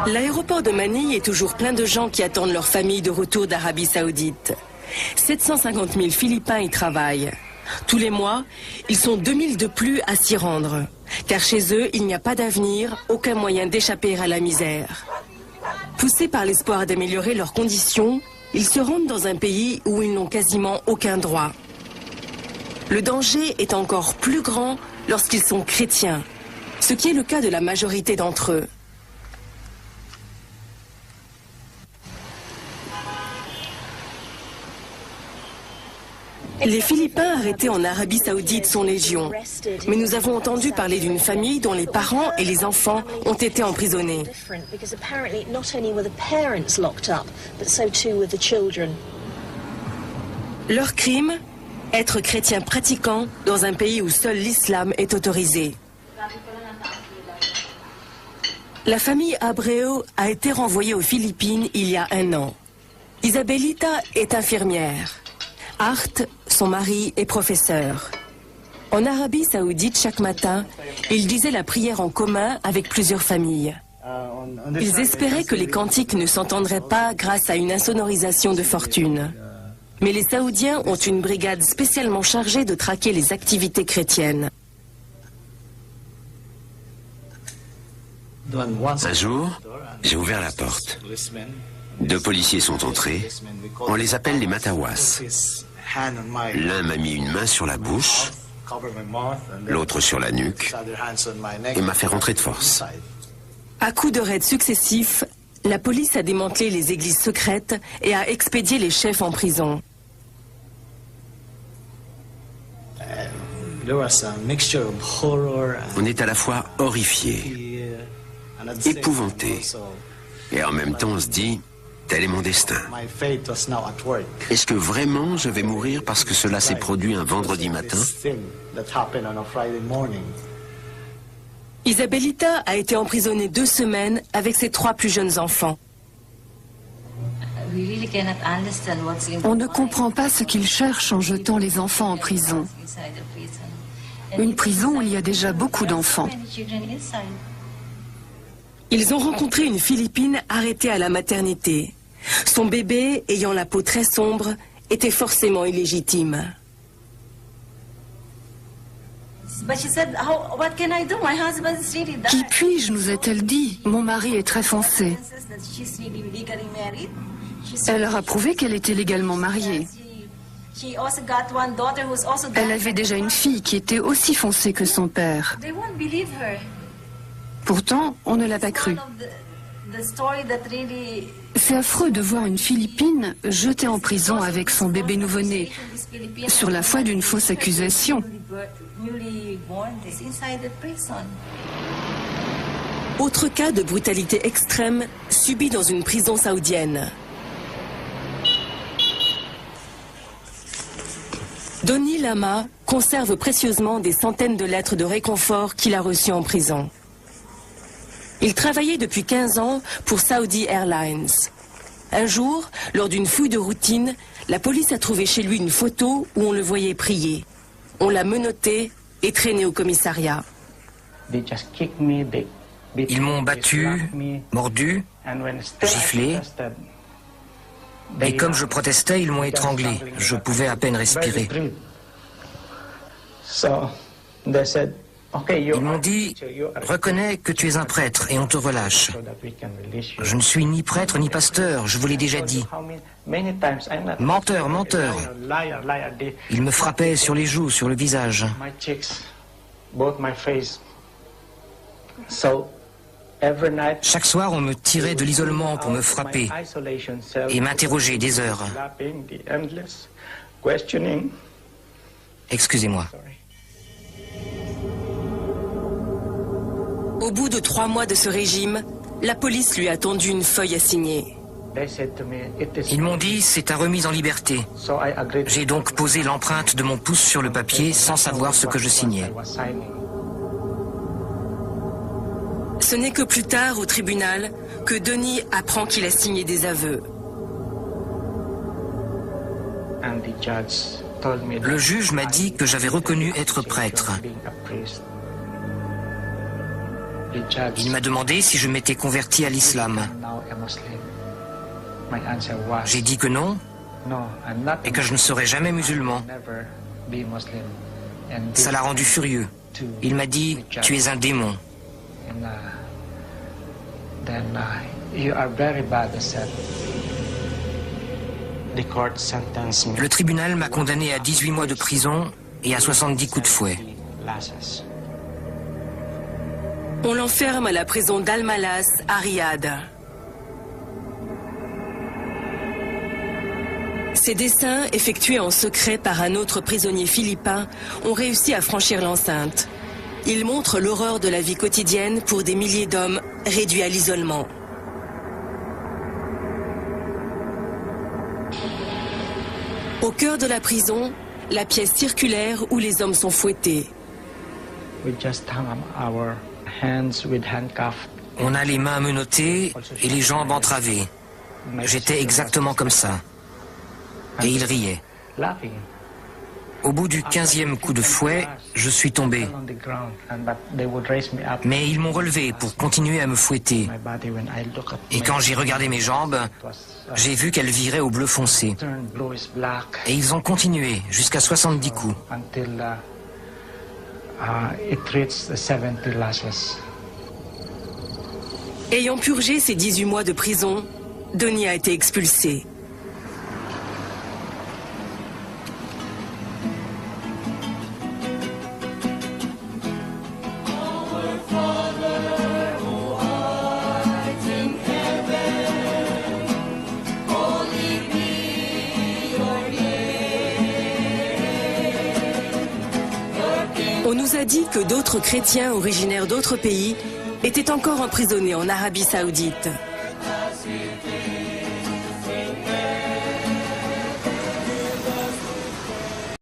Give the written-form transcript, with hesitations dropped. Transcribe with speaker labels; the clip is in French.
Speaker 1: L'aéroport de Manille est toujours plein de gens qui attendent leur famille de retour d'Arabie Saoudite. 750 000 Philippins y travaillent. Tous les mois, ils sont 2000 de plus à s'y rendre. Car chez eux, il n'y a pas d'avenir, aucun moyen d'échapper à la misère. Poussés par l'espoir d'améliorer leurs conditions, ils se rendent dans un pays où ils n'ont quasiment aucun droit. Le danger est encore plus grand lorsqu'ils sont chrétiens, ce qui est le cas de la majorité d'entre eux. Les Philippins arrêtés en Arabie Saoudite sont légion, mais nous avons entendu parler d'une famille dont les parents et les enfants ont été emprisonnés. Leur crime ? Être chrétien pratiquant dans un pays où seul l'islam est autorisé. La famille Abreu a été renvoyée aux Philippines il y a 1 an. Isabelita est infirmière. Art, son mari, est professeur. En Arabie Saoudite, chaque matin, ils disaient la prière en commun avec plusieurs familles. Ils espéraient que les cantiques ne s'entendraient pas grâce à une insonorisation de fortune. Mais les Saoudiens ont une brigade spécialement chargée de traquer les activités chrétiennes.
Speaker 2: Un jour, j'ai ouvert la porte. 2 policiers sont entrés. On les appelle les Matawas. L'un m'a mis une main sur la bouche, l'autre sur la nuque, et m'a fait rentrer de force.
Speaker 1: À coups de raids successifs, la police a démantelé les églises secrètes et a expédié les chefs en prison.
Speaker 2: On est à la fois horrifié, épouvanté, et en même temps on se dit, tel est mon destin. Est-ce que vraiment je vais mourir parce que cela s'est produit un vendredi matin?
Speaker 1: Isabelita a été emprisonnée 2 semaines avec ses 3 plus jeunes enfants.
Speaker 3: On ne comprend pas ce qu'ils cherchent en jetant les enfants en prison. Une prison où il y a déjà beaucoup d'enfants.
Speaker 1: Ils ont rencontré une Philippine arrêtée à la maternité. Son bébé, ayant la peau très sombre, était forcément illégitime.
Speaker 3: Qui puis-je, nous a-t-elle dit? Mon mari est très foncé. Elle leur a prouvé qu'elle était légalement mariée. Elle avait déjà une fille qui était aussi foncée que son père. Pourtant, on ne l'a pas cru. C'est affreux de voir une Philippine jetée en prison avec son bébé nouveau-né, sur la foi d'une fausse accusation.
Speaker 1: Autre cas de brutalité extrême subi dans une prison saoudienne. Donny Lama conserve précieusement des centaines de lettres de réconfort qu'il a reçues en prison. Il travaillait depuis 15 ans pour Saudi Airlines. Un jour, lors d'une fouille de routine, la police a trouvé chez lui une photo où on le voyait prier. On l'a menotté et traîné au commissariat.
Speaker 4: Ils m'ont battu, mordu, giflé. Et comme je protestais, ils m'ont étranglé. Je pouvais à peine respirer. Ils m'ont dit, reconnais que tu es un prêtre et on te relâche. Je ne suis ni prêtre ni pasteur, je vous l'ai déjà dit. Menteur, menteur. Ils me frappaient sur les joues, sur le visage. Chaque soir, on me tirait de l'isolement pour me frapper et m'interroger des heures. Excusez-moi.
Speaker 1: Au bout de 3 mois de ce régime, la police lui a tendu une feuille à signer.
Speaker 4: Ils m'ont dit, c'est ta remise en liberté. J'ai donc posé l'empreinte de mon pouce sur le papier sans savoir ce que je signais.
Speaker 1: Ce n'est que plus tard, au tribunal, que Donny apprend qu'il a signé des aveux.
Speaker 4: Le juge m'a dit que j'avais reconnu être prêtre. Il m'a demandé si je m'étais converti à l'islam. J'ai dit que non, et que je ne serais jamais musulman. Ça l'a rendu furieux. Il m'a dit, tu es un démon. Le tribunal m'a condamné à 18 mois de prison et à 70 coups de fouet.
Speaker 1: On l'enferme à la prison d'Al-Malas à Riyad. Ces dessins, effectués en secret par un autre prisonnier philippin, ont réussi à franchir l'enceinte. Ils montrent l'horreur de la vie quotidienne pour des milliers d'hommes réduits à l'isolement. Au cœur de la prison, la pièce circulaire où les hommes sont fouettés.
Speaker 4: On a les mains menottées et les jambes entravées. J'étais exactement comme ça. Et il riait. Au bout du 15e coup de fouet, je suis tombé. Mais ils m'ont relevé pour continuer à me fouetter. Et quand j'ai regardé mes jambes, j'ai vu qu'elles viraient au bleu foncé. Et ils ont continué jusqu'à 70 coups.
Speaker 1: Ayant purgé ses 18 mois de prison, Denis a été expulsé. On nous a dit que d'autres chrétiens originaires d'autres pays étaient encore emprisonnés en Arabie Saoudite.